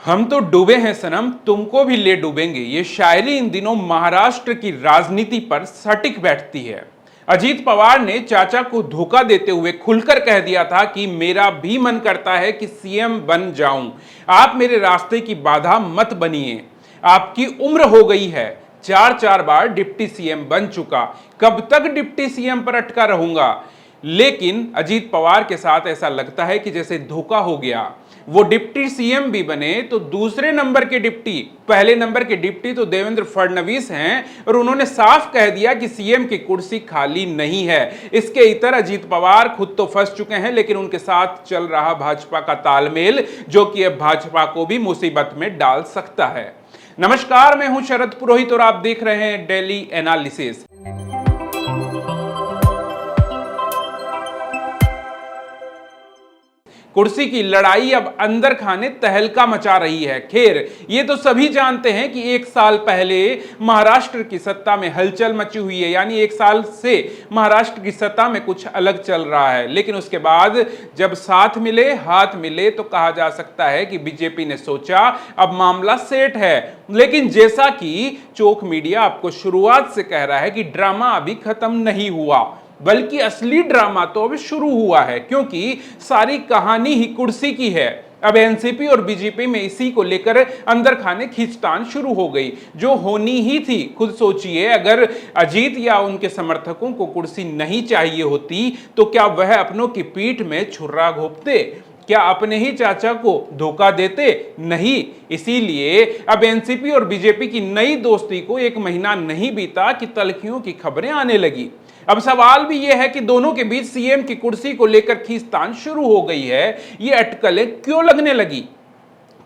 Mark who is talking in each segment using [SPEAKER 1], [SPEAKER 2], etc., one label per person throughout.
[SPEAKER 1] हम तो डूबे हैं सनम, तुमको भी ले डूबेंगे। ये शायरी इन दिनों महाराष्ट्र की राजनीति पर सटीक बैठती है। अजीत पवार ने चाचा को धोखा देते हुए खुलकर कह दिया था कि मेरा भी मन करता है कि सीएम बन जाऊं, आप मेरे रास्ते की बाधा मत बनिए। आपकी उम्र हो गई है, चार चार बार डिप्टी सीएम बन चुका, कब तक डिप्टी सीएम पर अटका रहूंगा। लेकिन अजीत पवार के साथ ऐसा लगता है कि जैसे धोखा हो गया। वो डिप्टी सीएम भी बने तो दूसरे नंबर के डिप्टी, पहले नंबर के डिप्टी तो देवेंद्र फडणवीस हैं और उन्होंने साफ कह दिया कि सीएम की कुर्सी खाली नहीं है। इसके इतर अजीत पवार खुद तो फंस चुके हैं, लेकिन उनके साथ चल रहा भाजपा का तालमेल जो कि अब भाजपा को भी मुसीबत में डाल सकता है। नमस्कार, मैं हूं शरद पुरोहित और आप देख रहे हैं डेली एनालिसिस। कुर्सी की लड़ाई अब अंदर खाने तहलका मचा रही है। खैर, ये तो सभी जानते हैं कि एक साल पहले महाराष्ट्र की सत्ता में हलचल मची हुई है, यानी एक साल से महाराष्ट्र की सत्ता में कुछ अलग चल रहा है। लेकिन उसके बाद जब साथ मिले, हाथ मिले, तो कहा जा सकता है कि बीजेपी ने सोचा अब मामला सेट है। लेकिन जैसा कि चोख मीडिया आपको शुरुआत से कह रहा है कि ड्रामा अभी खत्म नहीं हुआ, बल्कि असली ड्रामा तो अभी शुरू हुआ है, क्योंकि सारी कहानी ही कुर्सी की है। अब एनसीपी और बीजेपी में इसी को लेकर अंदर खाने खींचतान शुरू हो गई, जो होनी ही थी। खुद सोचिए, अगर अजीत या उनके समर्थकों को कुर्सी नहीं चाहिए होती तो क्या वह अपनों की पीठ में छुर्रा घोंपते? क्या अपने ही चाचा को धोखा देते? नहीं। इसीलिए अब एनसीपी और बीजेपी की नई दोस्ती को एक महीना नहीं बीता कि तल्खियों की खबरें आने लगी। अब सवाल भी यह है कि दोनों के बीच सीएम की कुर्सी को लेकर खींचतान शुरू हो गई है। ये अटकलें क्यों लगने लगी?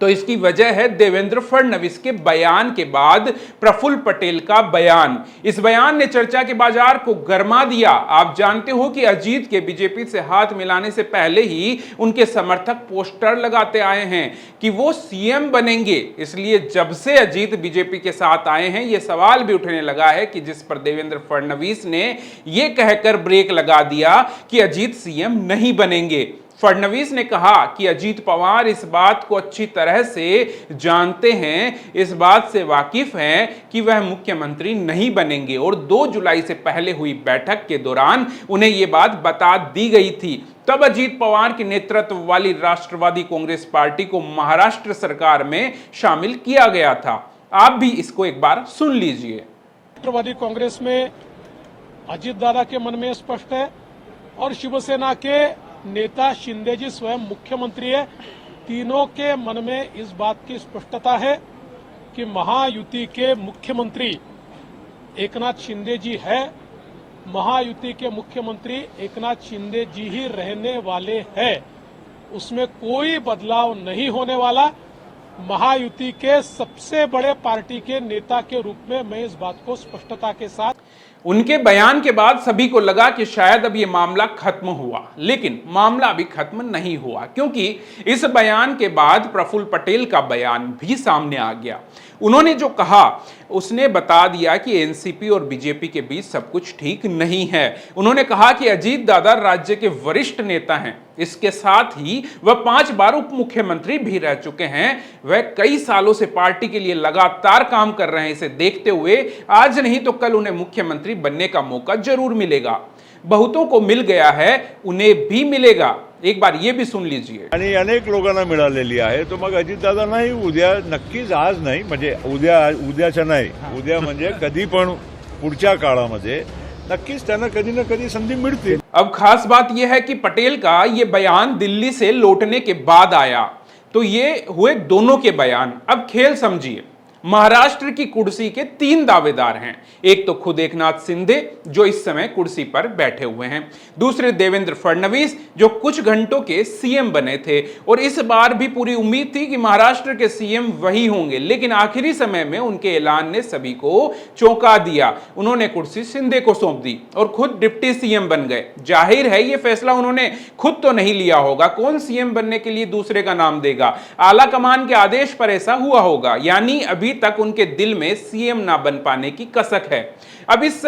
[SPEAKER 1] तो इसकी वजह है देवेंद्र फडणवीस के बयान के बाद प्रफुल्ल पटेल का बयान। इस बयान ने चर्चा के बाजार को गरमा दिया। आप जानते हो कि अजीत के बीजेपी से हाथ मिलाने से पहले ही उनके समर्थक पोस्टर लगाते आए हैं कि वो सीएम बनेंगे। इसलिए जब से अजीत बीजेपी के साथ आए हैं, यह सवाल भी उठने लगा है कि जिस पर देवेंद्र फडणवीस ने यह कहकर ब्रेक लगा दिया कि अजीत सीएम नहीं बनेंगे। फडणवीस ने कहा कि अजीत पवार इस बात को अच्छी तरह से जानते हैं, इस बात से वाकिफ हैं कि वह मुख्यमंत्री नहीं बनेंगे और 2 जुलाई से पहले हुई बैठक के दौरान उन्हें यह बात बता दी गई थी। तब अजीत पवार के नेतृत्व वाली राष्ट्रवादी कांग्रेस पार्टी को महाराष्ट्र सरकार में शामिल किया गया था। आप भी इसको एक बार सुन लीजिए।
[SPEAKER 2] राष्ट्रवादी कांग्रेस में अजीत दादा के मन में स्पष्ट है और शिवसेना के नेता शिंदे जी स्वयं मुख्यमंत्री है। तीनों के मन में इस बात की स्पष्टता है कि महायुति के मुख्यमंत्री एकनाथ शिंदे जी है। महायुति के मुख्यमंत्री एकनाथ शिंदे जी ही रहने वाले हैं, उसमें कोई बदलाव नहीं होने वाला। महायुति के सबसे बड़े पार्टी के नेता के रूप में मैं इस बात को स्पष्टता के साथ।
[SPEAKER 1] उनके बयान के बाद सभी को लगा कि शायद अब यह मामला खत्म हुआ, लेकिन मामला अभी खत्म नहीं हुआ, क्योंकि इस बयान के बाद प्रफुल्ल पटेल का बयान भी सामने आ गया। उन्होंने जो कहा उसने बता दिया कि एनसीपी और बीजेपी के बीच सब कुछ ठीक नहीं है। उन्होंने कहा कि अजीत दादा राज्य के वरिष्ठ नेता हैं, इसके साथ ही वह 5 बार उप मुख्यमंत्री भी रह चुके हैं। वह कई सालों से पार्टी के लिए लगातार काम कर रहे हैं। इसे देखते हुए आज नहीं तो कल उन्हें मुख्यमंत्री बनने का मौका जरूर मिलेगा। बहुतों को मिल गया है, उन्हें भी मिलेगा। एक बार ये भी सुन लीजिए।
[SPEAKER 3] आणि अनेक लोकांना मिळालेली आहे, तो मग अजितदादा नाही, उद्या नक्कीच, आज नाही, म्हणजे उद्याच्या नाही, उद्या म्हणजे कधी पण पुढच्या काळामध्ये नक्कीच त्यांना कधी ना कधी संधी मिळते।
[SPEAKER 1] अब खास बात यह है कि पटेल का ये बयान दिल्ली से लौटने के बाद आया, तो ये हुए दोनों के बयान। अब खेल समझिए। महाराष्ट्र की कुर्सी के 3 दावेदार हैं। एक तो खुद एकनाथ शिंदे जो इस समय कुर्सी पर बैठे हुए हैं, दूसरे देवेंद्र फडणवीस जो कुछ घंटों के सीएम बने थे और इस बार भी पूरी उम्मीद थी कि महाराष्ट्र के सीएम वही होंगे, लेकिन आखिरी समय में उनके ऐलान ने सभी को चौंका दिया। उन्होंने कुर्सी शिंदे को सौंप दी और खुद डिप्टी सीएम बन गए। जाहिर है यह फैसला उन्होंने खुद तो नहीं लिया होगा, कौन सीएम बनने के लिए दूसरे का नाम देगा? आला कमान के आदेश पर ऐसा हुआ होगा। यानी अभी तक उनके दिल में सीएम ना बन पाने की कसक है। अब इस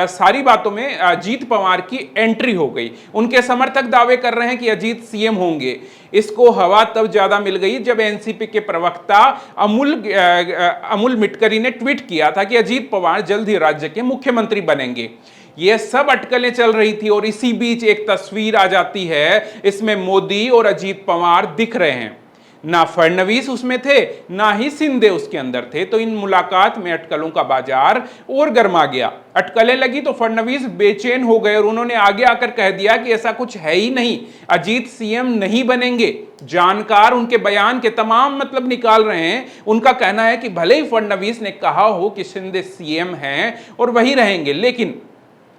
[SPEAKER 1] सारी बातों में अजीत पवार की एंट्री हो गई। उनके समर्थक दावे कर रहे हैं कि अजीत सीएम होंगे। इसको हवा तब ज्यादा मिल गई जब एनसीपी के प्रवक्ता अमूल मिटकरी ने ट्वीट किया था कि अजीत पवार जल्द ही राज्य के मुख्यमंत्री बनेंगे। ये सब अटकलें चल रही थी और इसी बीच एक तस्वीर आ जाती है। इसमें मोदी और अजीत पवार दिख रहे हैं। ना फडणवीस उसमें थे, ना ही शिंदे उसके अंदर थे। तो इन मुलाकात में अटकलों का बाजार और गर्मा गया। अटकलें लगी तो फडणवीस बेचैन हो गए और उन्होंने आगे आकर कह दिया कि ऐसा कुछ है ही नहीं, अजीत सीएम नहीं बनेंगे। जानकार उनके बयान के तमाम मतलब निकाल रहे हैं। उनका कहना है कि भले ही फडणवीस ने कहा हो कि शिंदे सीएम हैं और वही रहेंगे, लेकिन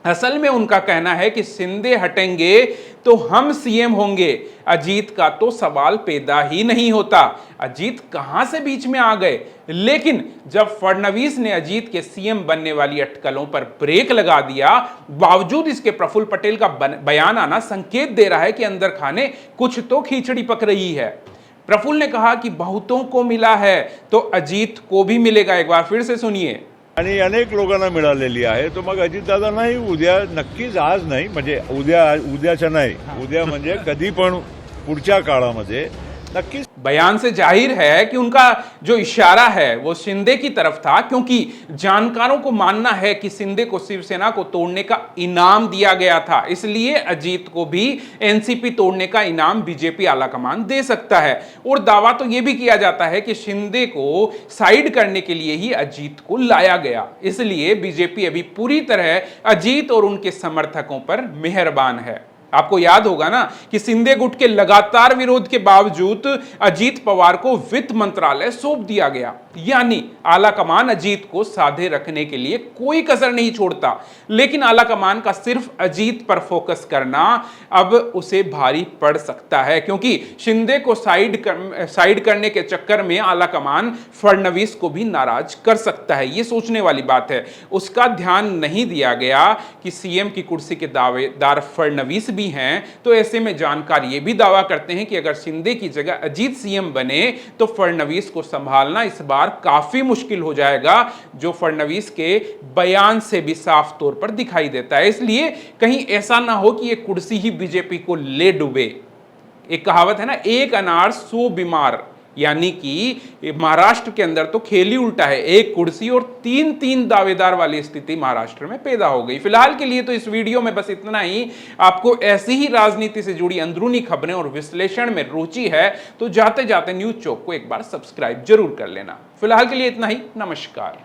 [SPEAKER 1] असल में उनका कहना है कि शिंदे हटेंगे तो हम सीएम होंगे। अजीत का तो सवाल पैदा ही नहीं होता। अजीत कहां से बीच में आ गए? लेकिन जब फडणवीस ने अजीत के सीएम बनने वाली अटकलों पर ब्रेक लगा दिया, बावजूद इसके प्रफुल्ल पटेल का बयान आना संकेत दे रहा है कि अंदर खाने कुछ तो खिचड़ी पक रही है। प्रफुल्ल ने कहा कि बहुतों को मिला है तो अजीत को भी मिलेगा। एक बार फिर से सुनिए।
[SPEAKER 3] आणि अनेक लोकांना मिळालेली आहे. तो मग अजितदादा नाही, उद्या नक्कीच, आज नाही, म्हणजे उद्याच्या नाही, उद्या म्हणजे कधी पण पुढच्या काळामध्ये नक्कीच।
[SPEAKER 1] बयान से जाहिर है कि उनका जो इशारा है वो शिंदे की तरफ था, क्योंकि जानकारों को मानना है कि शिंदे को शिवसेना को तोड़ने का इनाम दिया गया था। इसलिए अजीत को भी एनसीपी तोड़ने का इनाम बीजेपी आलाकमान दे सकता है। और दावा तो यह भी किया जाता है कि शिंदे को साइड करने के लिए ही अजीत को लाया गया। इसलिए बीजेपी अभी पूरी तरह अजीत और उनके समर्थकों पर मेहरबान है। आपको याद होगा ना कि शिंदे गुट के लगातार विरोध के बावजूद अजीत पवार को वित्त मंत्रालय सौंप दिया गया। यानी आलाकमान अजीत को साधे रखने के लिए कोई कसर नहीं छोड़ता। लेकिन आलाकमान का सिर्फ अजीत पर फोकस करना अब उसे भारी पड़ सकता है, क्योंकि शिंदे को साइड करने के चक्कर में आलाकमान फडणवीस को भी नाराज कर सकता है। यह सोचने वाली बात है। उसका ध्यान नहीं दिया गया कि सीएम की कुर्सी के दावेदार फडणवीस भी हैं। तो ऐसे में जानकार ये भी दावा करते हैं कि अगर शिंदे की जगह अजीत सीएम बने तो फडणवीस को संभालना इस बार काफी मुश्किल हो जाएगा, जो फडणवीस के बयान से भी साफ तौर पर दिखाई देता है। इसलिए कहीं ऐसा ना हो कि ये कुर्सी ही बीजेपी को ले डूबे। एक कहावत है ना, एक अनार 100 बीमार, यानी कि महाराष्ट्र के अंदर तो खेल ही उल्टा है। एक कुर्सी और तीन दावेदार वाली स्थिति महाराष्ट्र में पैदा हो गई। फिलहाल के लिए तो इस वीडियो में बस इतना ही। आपको ऐसी ही राजनीति से जुड़ी अंदरूनी खबरें और विश्लेषण में रुचि है तो जाते जाते न्यूज चौक को एक बार सब्सक्राइब जरूर कर लेना। फिलहाल के लिए इतना ही। नमस्कार।